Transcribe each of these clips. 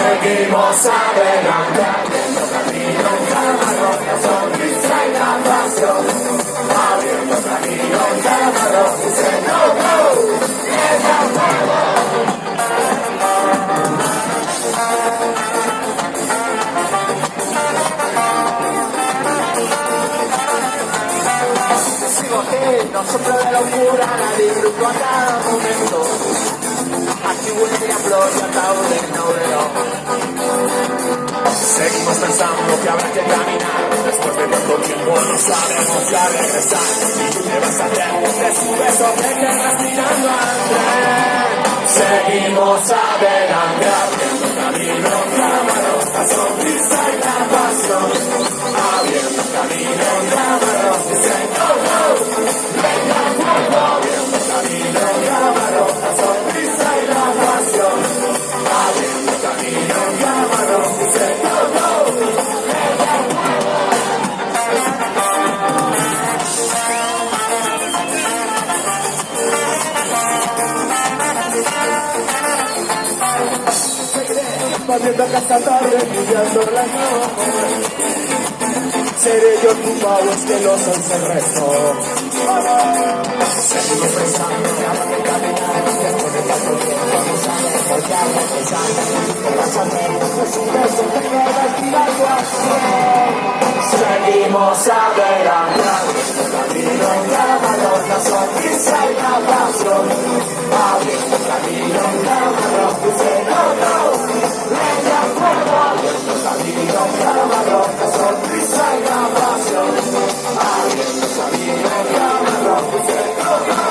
Seguimos adelante, abriendo camino en cada roca, sonrisa y la pasión. Abriendo camino en cada roca, dice no, no, ella fuego. Sigo no soplo de locura, la disfruto a cada momento. Aquí huele a flor y ataúd de novedad. Seguimos pensando que habrá que caminar. Después de tanto tiempo no sabemos ya regresar. ¿Y tú qué vas a hacer? De su beso que quedas mirando al tren. Seguimos adelante, abriendo camino, camarones, sonrisa y la pasión. Abriendo camino, camarones, dicen no, no, venga fuego. Abriendo camino, camarones, sonrisa y la pasión. Abriendo camino, camarones, dicen no, no, venga fuego. Volviendo a casa tarde, brillando la noche. Seré yo tu pavo, es que no soy el resto. Seguimos pensando que habrá que caminar. Después de tanto tiempo no sabemos ya regresar. ¿Qué vas a hacer? Es un beso que quedas mirando al cielo. Seguimos adelante, abriendo camino en cada roca, sonrisa y la pasión. Abriendo camino en cada roca, dice no, no. Leña, fuego, abriendo camino, camarones, sonrisa y la pasión. Abriendo camino, camarones, no, no,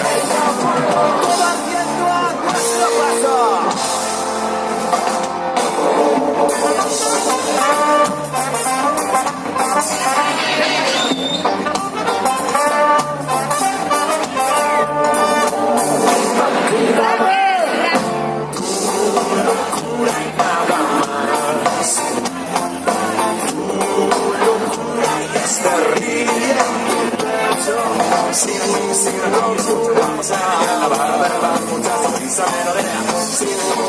leña, fuego. Todo haciendo a nuestro paso. Vamos a la barra, mucha sonrisa melodía.